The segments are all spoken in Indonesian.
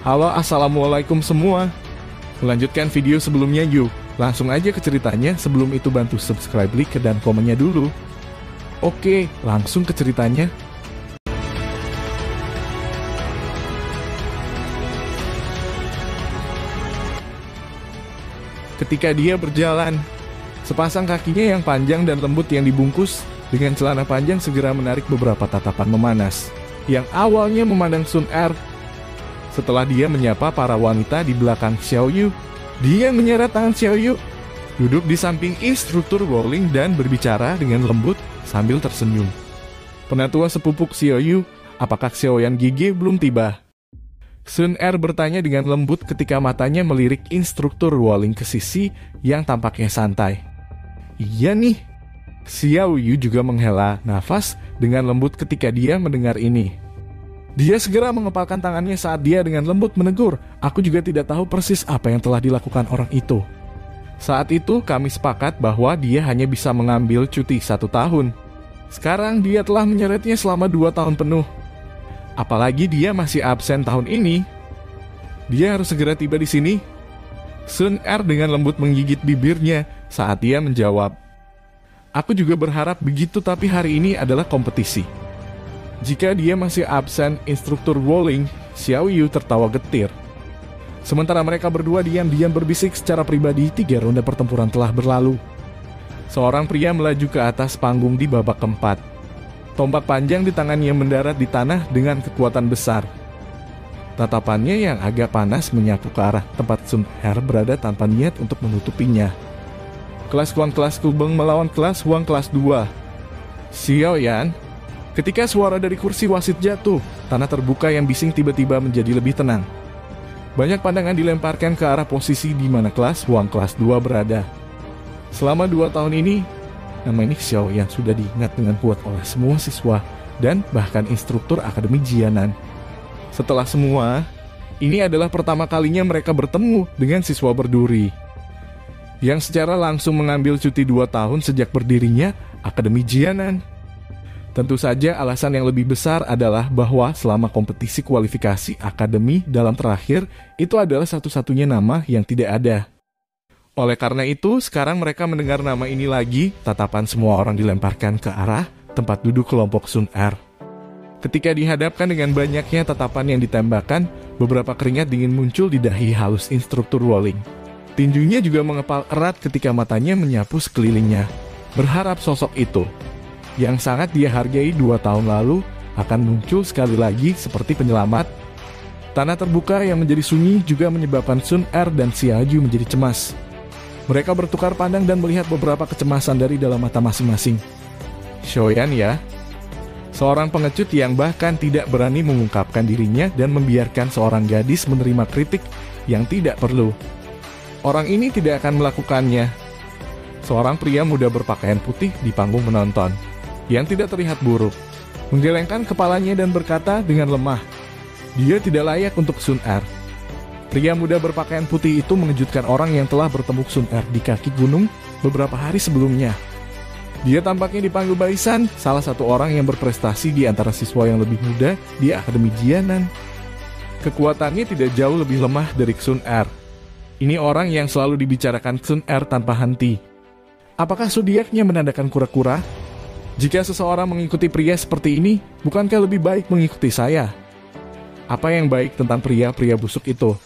Halo, assalamualaikum semua. Melanjutkan video sebelumnya yuk. Langsung aja ke ceritanya, sebelum itu bantu subscribe, like, dan komennya dulu. Oke, langsung ke ceritanya. Ketika dia berjalan, sepasang kakinya yang panjang dan lembut yang dibungkus dengan celana panjang segera menarik beberapa tatapan memanas yang awalnya memandang Sun Er. Setelah dia menyapa para wanita di belakang Xiao Yu, dia menyeret tangan Xiao Yu, duduk di samping instruktur bowling dan berbicara dengan lembut sambil tersenyum. Penatua sepupuk Xiao Yu, apakah Xiao Yan Gige belum tiba? Sun Er bertanya dengan lembut ketika matanya melirik instruktur bowling ke sisi yang tampaknya santai. Iya nih. Xiao Yu juga menghela nafas dengan lembut ketika dia mendengar ini. Dia segera mengepalkan tangannya saat dia dengan lembut menegur, aku juga tidak tahu persis apa yang telah dilakukan orang itu. Saat itu kami sepakat bahwa dia hanya bisa mengambil cuti 1 tahun. Sekarang dia telah menyeretnya selama 2 tahun penuh. Apalagi dia masih absen tahun ini. Dia harus segera tiba di sini. Sun Er dengan lembut menggigit bibirnya saat dia menjawab. Aku juga berharap begitu, tapi hari ini adalah kompetisi. Jika dia masih absen instruktur bowling, Xiao Yu tertawa getir. Sementara mereka berdua diam-diam berbisik secara pribadi, 3 ronde pertempuran telah berlalu. Seorang pria melaju ke atas panggung di babak keempat. Tombak panjang di tangannya mendarat di tanah dengan kekuatan besar. Tatapannya yang agak panas menyapu ke arah tempat Sun Er berada tanpa niat untuk menutupinya. Kelas Huang kelas Kubeng melawan kelas Huang kelas 2. Xiao Yan. Ketika suara dari kursi wasit jatuh, tanah terbuka yang bising tiba-tiba menjadi lebih tenang. Banyak pandangan dilemparkan ke arah posisi di mana kelas Huang kelas 2 berada. Selama 2 tahun ini, nama ini Xiao Yan sudah diingat dengan kuat oleh semua siswa dan bahkan instruktur Akademi Jianan. Setelah semua, ini adalah pertama kalinya mereka bertemu dengan siswa berduri yang secara langsung mengambil cuti 2 tahun sejak berdirinya Akademi Jianan. Tentu saja alasan yang lebih besar adalah bahwa selama kompetisi kualifikasi akademi dalam terakhir, itu adalah satu-satunya nama yang tidak ada. Oleh karena itu, sekarang mereka mendengar nama ini lagi, tatapan semua orang dilemparkan ke arah tempat duduk kelompok Sun Er. Ketika dihadapkan dengan banyaknya tatapan yang ditembakkan, beberapa keringat dingin muncul di dahi halus instruktur bowling. Tinjunya juga mengepal erat ketika matanya menyapu sekelilingnya, berharap sosok itu yang sangat dia hargai 2 tahun lalu akan muncul sekali lagi seperti penyelamat. Tanah terbuka yang menjadi sunyi juga menyebabkan Sun Er dan Xiao Yu menjadi cemas. Mereka bertukar pandang dan melihat beberapa kecemasan dari dalam mata masing-masing. Xiao Yan ya, seorang pengecut yang bahkan tidak berani mengungkapkan dirinya dan membiarkan seorang gadis menerima kritik yang tidak perlu. Orang ini tidak akan melakukannya. Seorang pria muda berpakaian putih di panggung menonton, yang tidak terlihat buruk, menggelengkan kepalanya dan berkata dengan lemah, dia tidak layak untuk Sun Er. Pria muda berpakaian putih itu mengejutkan orang yang telah bertemu Sun Er di kaki gunung beberapa hari sebelumnya. Dia tampaknya dipanggil Baisan, salah satu orang yang berprestasi di antara siswa yang lebih muda di Akademi Jianan. Kekuatannya tidak jauh lebih lemah dari Sun Er. Ini orang yang selalu dibicarakan Sun Er tanpa henti. Apakah zodiaknya menandakan kura-kura? Jika seseorang mengikuti pria seperti ini, bukankah lebih baik mengikuti saya? Apa yang baik tentang pria-pria busuk itu?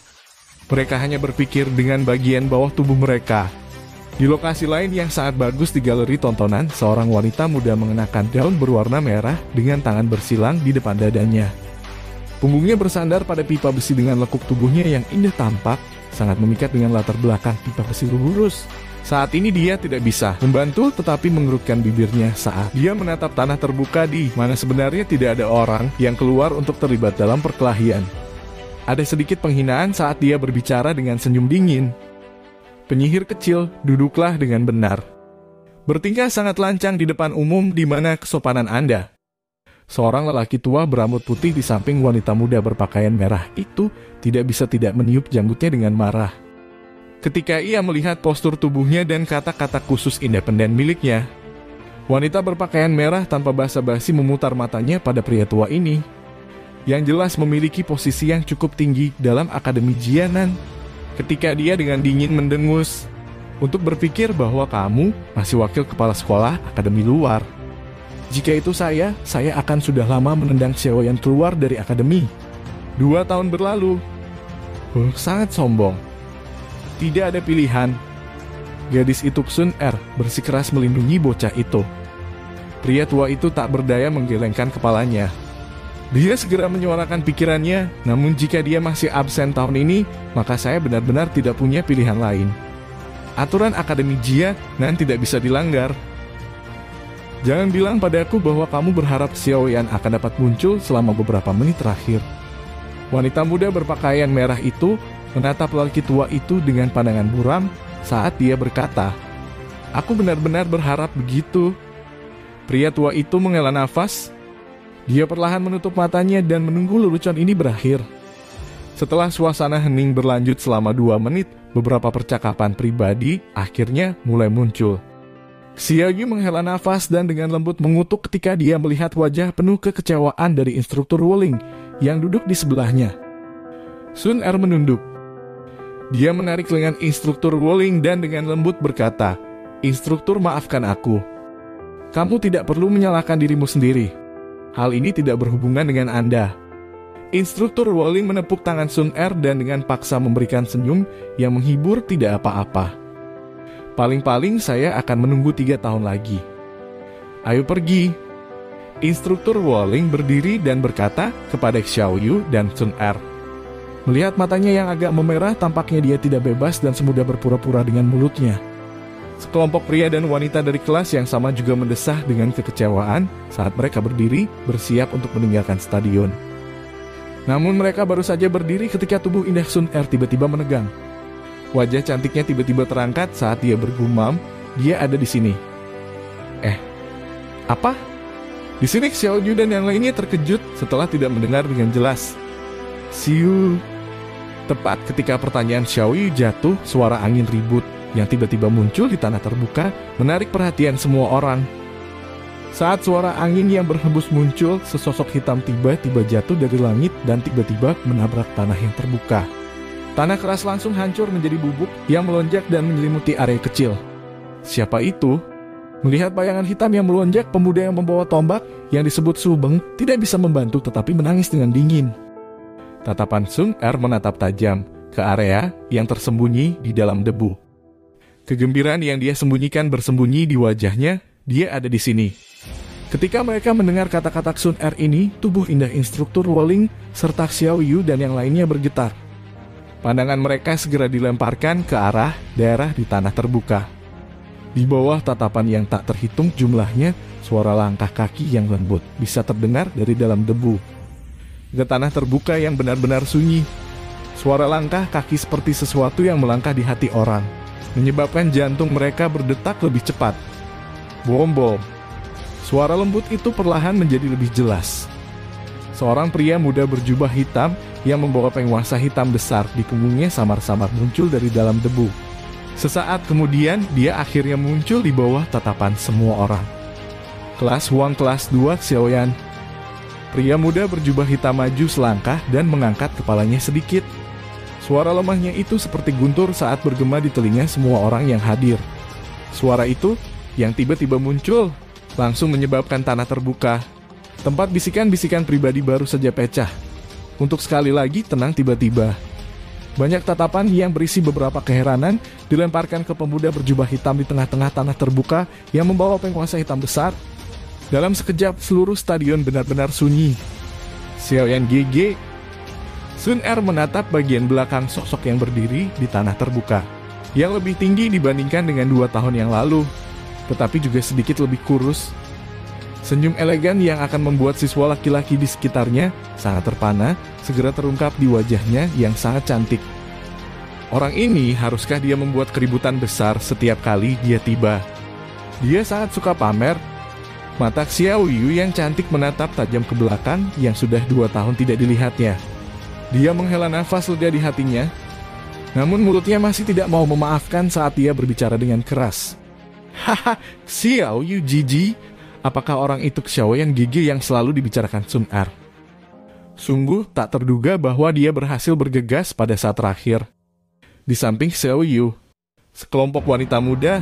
Mereka hanya berpikir dengan bagian bawah tubuh mereka. Di lokasi lain yang sangat bagus di galeri tontonan, seorang wanita muda mengenakan gaun berwarna merah dengan tangan bersilang di depan dadanya. Punggungnya bersandar pada pipa besi dengan lekuk tubuhnya yang indah tampak, sangat memikat dengan latar belakang pipa besi lurus. Saat ini dia tidak bisa membantu tetapi mengerutkan bibirnya saat dia menatap tanah terbuka di mana sebenarnya tidak ada orang yang keluar untuk terlibat dalam perkelahian. Ada sedikit penghinaan saat dia berbicara dengan senyum dingin. Penyihir kecil, duduklah dengan benar. Bertingkah sangat lancang di depan umum di mana kesopanan Anda. Seorang lelaki tua berambut putih di samping wanita muda berpakaian merah itu tidak bisa tidak meniup janggutnya dengan marah. Ketika ia melihat postur tubuhnya dan kata-kata khusus independen miliknya, wanita berpakaian merah tanpa basa-basi memutar matanya pada pria tua ini. yang jelas memiliki posisi yang cukup tinggi dalam Akademi Jianan. Ketika dia dengan dingin mendengus untuk berpikir bahwa kamu masih wakil kepala sekolah akademi luar. Jika itu saya akan sudah lama menendang Xiaoyan keluar dari akademi. 2 tahun berlalu. Sangat sombong. Tidak ada pilihan. Gadis itu Sun Er bersikeras melindungi bocah itu. Pria tua itu tak berdaya menggelengkan kepalanya. Dia segera menyuarakan pikirannya, namun jika dia masih absen tahun ini, maka saya benar-benar tidak punya pilihan lain. Aturan Akademi Jianan tidak bisa dilanggar. Jangan bilang padaku bahwa kamu berharap Xiaoyan akan dapat muncul selama beberapa menit terakhir. Wanita muda berpakaian merah itu menatap lelaki tua itu dengan pandangan buram saat dia berkata, "Aku benar-benar berharap begitu." Pria tua itu menghela nafas. Dia perlahan menutup matanya dan menunggu lelucon ini berakhir. Setelah suasana hening berlanjut selama 2 menit, beberapa percakapan pribadi akhirnya mulai muncul. Xiaoyu menghela nafas dan dengan lembut mengutuk ketika dia melihat wajah penuh kekecewaan dari instruktur Wuling yang duduk di sebelahnya. Sun Er menunduk. Dia menarik lengan instruktur Wuling dan dengan lembut berkata, "Instruktur, maafkan aku. Kamu tidak perlu menyalahkan dirimu sendiri. Hal ini tidak berhubungan dengan Anda." Instruktur Wuling menepuk tangan Sun Er dan dengan paksa memberikan senyum yang menghibur tidak apa-apa. "Paling-paling saya akan menunggu 3 tahun lagi. Ayo pergi." Instruktur Wuling berdiri dan berkata kepada Xiaoyu dan Sun Er. Melihat matanya yang agak memerah, tampaknya dia tidak bebas dan semudah berpura-pura dengan mulutnya. Sekelompok pria dan wanita dari kelas yang sama juga mendesah dengan kekecewaan saat mereka berdiri bersiap untuk meninggalkan stadion. Namun mereka baru saja berdiri ketika tubuh indah Sun Er tiba-tiba menegang. Wajah cantiknya tiba-tiba terangkat saat dia bergumam, "Dia ada di sini." Apa? Di sini Xiaoyu dan yang lainnya terkejut setelah tidak mendengar dengan jelas. "Siu." Tepat ketika pertanyaan Xiaoyu jatuh, suara angin ribut yang tiba-tiba muncul di tanah terbuka menarik perhatian semua orang. Saat suara angin yang berhembus muncul, sesosok hitam tiba-tiba jatuh dari langit dan tiba-tiba menabrak tanah yang terbuka. Tanah keras langsung hancur menjadi bubuk yang melonjak dan menyelimuti area kecil. Siapa itu? Melihat bayangan hitam yang melonjak, pemuda yang membawa tombak yang disebut Subeng tidak bisa membantu tetapi menangis dengan dingin. Tatapan Sun Er menatap tajam ke area yang tersembunyi di dalam debu. Kegembiraan yang dia sembunyikan bersembunyi di wajahnya, dia ada di sini. Ketika mereka mendengar kata-kata Sun Er ini, tubuh indah instruktur Wuling serta Xiaoyu dan yang lainnya bergetar. Pandangan mereka segera dilemparkan ke arah daerah di tanah terbuka. Di bawah tatapan yang tak terhitung jumlahnya, suara langkah kaki yang lembut bisa terdengar dari dalam debu. Ke tanah terbuka yang benar-benar sunyi. Suara langkah kaki seperti sesuatu yang melangkah di hati orang, menyebabkan jantung mereka berdetak lebih cepat. Bom-bom. Suara lembut itu perlahan menjadi lebih jelas. Seorang pria muda berjubah hitam yang membawa penguasa hitam besar di punggungnya samar-samar muncul dari dalam debu. Sesaat kemudian, dia akhirnya muncul di bawah tatapan semua orang. Kelas Wang kelas 2 Xiaoyan. Pria muda berjubah hitam maju selangkah dan mengangkat kepalanya sedikit. Suara lemahnya itu seperti guntur saat bergema di telinga semua orang yang hadir. Suara itu yang tiba-tiba muncul langsung menyebabkan tanah terbuka. Tempat bisikan-bisikan pribadi baru saja pecah. Untuk sekali lagi tenang tiba-tiba. Banyak tatapan yang berisi beberapa keheranan dilemparkan ke pemuda berjubah hitam di tengah-tengah tanah terbuka yang membawa penguasa hitam besar. Dalam sekejap seluruh stadion benar-benar sunyi. Xiaoyan GG. Sun Er menatap bagian belakang sosok yang berdiri di tanah terbuka, yang lebih tinggi dibandingkan dengan 2 tahun yang lalu, tetapi juga sedikit lebih kurus. Senyum elegan yang akan membuat siswa laki-laki di sekitarnya sangat terpana, segera terungkap di wajahnya yang sangat cantik. Orang ini haruskah dia membuat keributan besar setiap kali dia tiba? Dia sangat suka pamer. Mata Xiaoyu yang cantik menatap tajam ke belakang yang sudah 2 tahun tidak dilihatnya. Dia menghela nafas lega di hatinya, namun mulutnya masih tidak mau memaafkan saat dia berbicara dengan keras. "Haha, Xiaoyu jijik. Apakah orang itu Xiaoyan GG yang selalu dibicarakan Sun Er?" Sungguh tak terduga bahwa dia berhasil bergegas pada saat terakhir. Di samping Xiao Yu, sekelompok wanita muda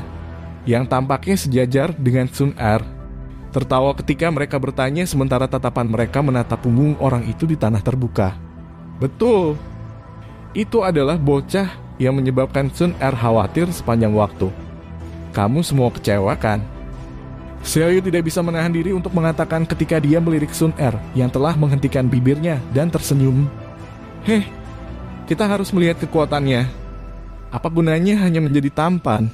yang tampaknya sejajar dengan Sun Er tertawa ketika mereka bertanya sementara tatapan mereka menatap punggung orang itu di tanah terbuka. Betul, itu adalah bocah yang menyebabkan Sun Er khawatir sepanjang waktu. Kamu semua kecewa kan? Xiao Yu tidak bisa menahan diri untuk mengatakan ketika dia melirik Sun Er yang telah menghentikan bibirnya dan tersenyum. Heh, kita harus melihat kekuatannya. Apa gunanya hanya menjadi tampan?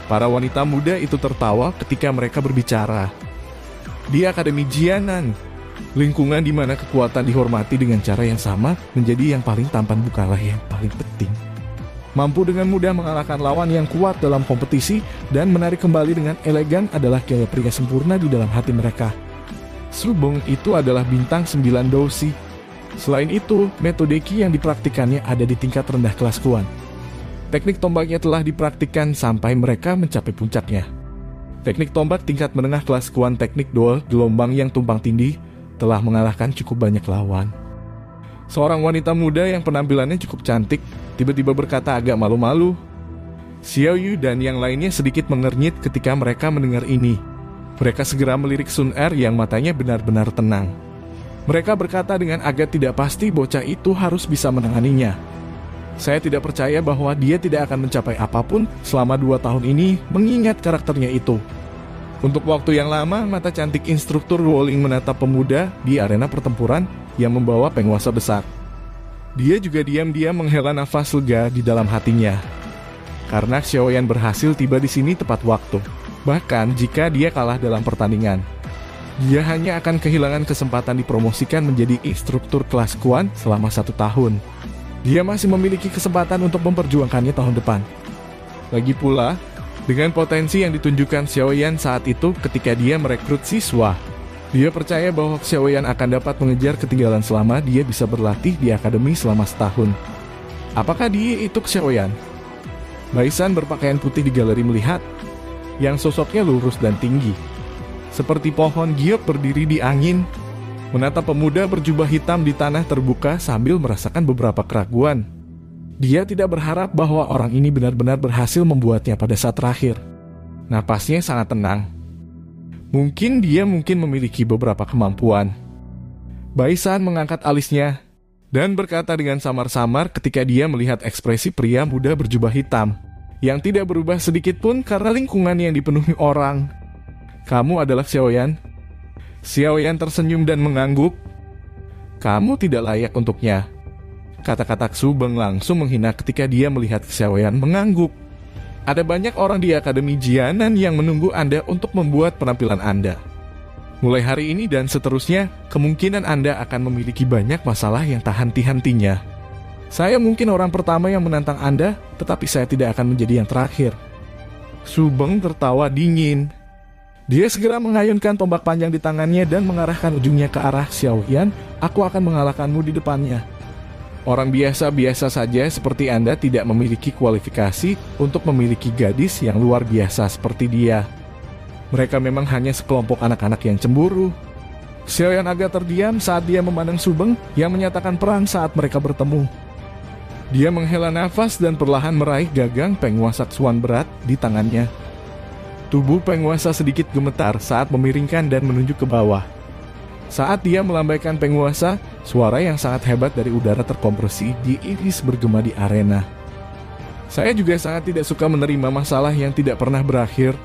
Para wanita muda itu tertawa ketika mereka berbicara. Di Akademi Jianan, lingkungan di mana kekuatan dihormati dengan cara yang sama menjadi yang paling tampan bukanlah yang paling penting. Mampu dengan mudah mengalahkan lawan yang kuat dalam kompetisi dan menarik kembali dengan elegan adalah gaya pria sempurna di dalam hati mereka. Su Beng itu adalah bintang 9 Dousi. Selain itu, metode Qi yang dipraktikannya ada di tingkat rendah kelas Kuan. Teknik tombaknya telah dipraktikkan sampai mereka mencapai puncaknya. Teknik tombak tingkat menengah kelas Kuan teknik duel gelombang yang tumpang tindih telah mengalahkan cukup banyak lawan. Seorang wanita muda yang penampilannya cukup cantik tiba-tiba berkata agak malu-malu. Xiao Yu dan yang lainnya sedikit mengernyit ketika mereka mendengar ini. Mereka segera melirik Sun Er yang matanya benar-benar tenang. Mereka berkata dengan agak tidak pasti bocah itu harus bisa menanganinya. Saya tidak percaya bahwa dia tidak akan mencapai apapun selama 2 tahun ini mengingat karakternya itu. Untuk waktu yang lama, mata cantik instruktur Wolling menatap pemuda di arena pertempuran yang membawa penguasa besar. Dia juga diam-diam menghela nafas lega di dalam hatinya. Karena Xiaoyan berhasil tiba di sini tepat waktu. Bahkan jika dia kalah dalam pertandingan, dia hanya akan kehilangan kesempatan dipromosikan menjadi instruktur kelas Kuan selama 1 tahun. Dia masih memiliki kesempatan untuk memperjuangkannya tahun depan. Lagi pula, dengan potensi yang ditunjukkan Xiaoyan saat itu ketika dia merekrut siswa, dia percaya bahwa Xiaoyan akan dapat mengejar ketinggalan selama dia bisa berlatih di akademi selama setahun. Apakah dia itu Xiaoyan? Baisan berpakaian putih di galeri melihat, yang sosoknya lurus dan tinggi. Seperti pohon giok berdiri di angin, menatap pemuda berjubah hitam di tanah terbuka sambil merasakan beberapa keraguan. Dia tidak berharap bahwa orang ini benar-benar berhasil membuatnya pada saat terakhir. Napasnya sangat tenang. Mungkin dia memiliki beberapa kemampuan. Baisan mengangkat alisnya dan berkata dengan samar-samar ketika dia melihat ekspresi pria muda berjubah hitam yang tidak berubah sedikit pun karena lingkungan yang dipenuhi orang. Kamu adalah Xiaoyan? Xiaoyan tersenyum dan mengangguk. Kamu tidak layak untuknya. Kata-kata Su Beng langsung menghina ketika dia melihat Xiaoyan mengangguk. Ada banyak orang di Akademi Jianan yang menunggu Anda untuk membuat penampilan Anda. Mulai hari ini dan seterusnya, kemungkinan Anda akan memiliki banyak masalah yang tak henti-hentinya. Saya mungkin orang pertama yang menantang Anda, tetapi saya tidak akan menjadi yang terakhir. Su Beng tertawa dingin. Dia segera mengayunkan tombak panjang di tangannya dan mengarahkan ujungnya ke arah Xiaoyan. Aku akan mengalahkanmu di depannya. Orang biasa-biasa saja seperti Anda tidak memiliki kualifikasi untuk memiliki gadis yang luar biasa seperti dia. Mereka memang hanya sekelompok anak-anak yang cemburu. Xiaoyan agak terdiam saat dia memandang Su Beng yang menyatakan perang saat mereka bertemu. Dia menghela nafas dan perlahan meraih gagang penguasa Xuan berat di tangannya. Tubuh penguasa sedikit gemetar saat memiringkan dan menunjuk ke bawah. Saat dia melambaikan penguasa, suara yang sangat hebat dari udara terkompresi diiris bergema di arena. Saya juga sangat tidak suka menerima masalah yang tidak pernah berakhir.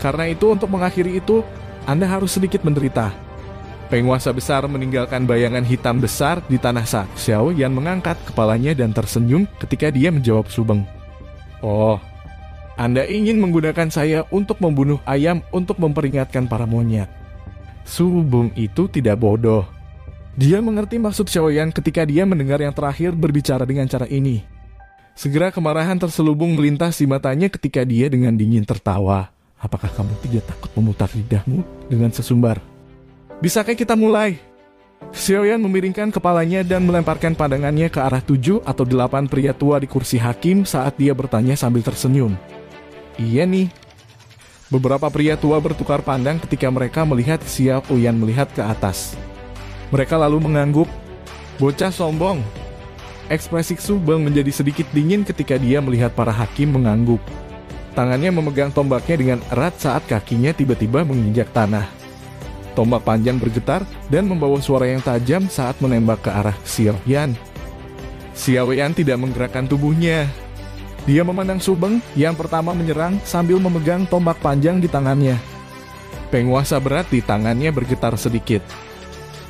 Karena itu untuk mengakhiri itu, Anda harus sedikit menderita. Penguasa besar meninggalkan bayangan hitam besar di tanah saat Xiaoyan mengangkat kepalanya dan tersenyum ketika dia menjawab Su Beng. Oh, Anda ingin menggunakan saya untuk membunuh ayam untuk memperingatkan para monyet. Su Beng itu tidak bodoh. Dia mengerti maksud Xiaoyan ketika dia mendengar yang terakhir berbicara dengan cara ini. Segera kemarahan terselubung melintas di matanya ketika dia dengan dingin tertawa. Apakah kamu tidak takut memutar lidahmu dengan sesumbar? Bisakah kita mulai? Xiaoyan memiringkan kepalanya dan melemparkan pandangannya ke arah 7 atau 8 pria tua di kursi hakim saat dia bertanya sambil tersenyum. Iya nih. Beberapa pria tua bertukar pandang ketika mereka melihat Xiaoyan melihat ke atas. Mereka lalu mengangguk, "Bocah sombong." Ekspresi Xu Beng menjadi sedikit dingin ketika dia melihat para hakim mengangguk. Tangannya memegang tombaknya dengan erat saat kakinya tiba-tiba menginjak tanah. Tombak panjang bergetar dan membawa suara yang tajam saat menembak ke arah Xiao Yan. Xiao Yan tidak menggerakkan tubuhnya. Dia memandang Xu Beng yang pertama menyerang sambil memegang tombak panjang di tangannya. Penguasa berat di tangannya bergetar sedikit.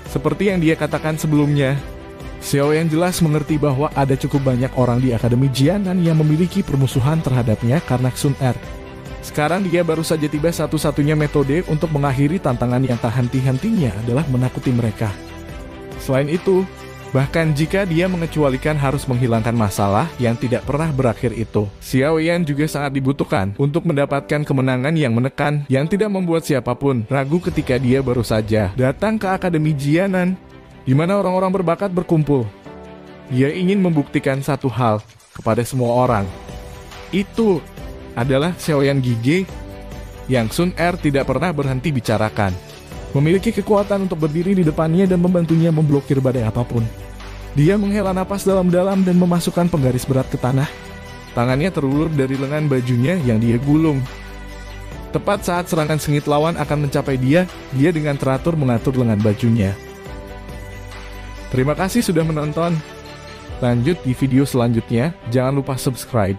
Seperti yang dia katakan sebelumnya, Xiao Yan jelas mengerti bahwa ada cukup banyak orang di Akademi Jianan yang memiliki permusuhan terhadapnya karena Sun Er. Sekarang dia baru saja tiba, satu-satunya metode untuk mengakhiri tantangan yang tak henti-hentinya adalah menakuti mereka. Selain itu, bahkan jika dia mengecualikan harus menghilangkan masalah yang tidak pernah berakhir itu, Xiao Yan juga sangat dibutuhkan untuk mendapatkan kemenangan yang menekan yang tidak membuat siapapun ragu ketika dia baru saja datang ke Akademi Jianan, di mana orang-orang berbakat berkumpul. Dia ingin membuktikan satu hal kepada semua orang. Itu adalah Xiaoyan Gige yang Sun Er tidak pernah berhenti bicarakan. Memiliki kekuatan untuk berdiri di depannya dan membantunya memblokir badai apapun. Dia menghela napas dalam-dalam dan memasukkan penggaris berat ke tanah. Tangannya terulur dari lengan bajunya yang dia gulung. Tepat saat serangan sengit lawan akan mencapai dia dengan teratur mengatur lengan bajunya. Terima kasih sudah menonton. Lanjut di video selanjutnya, jangan lupa subscribe.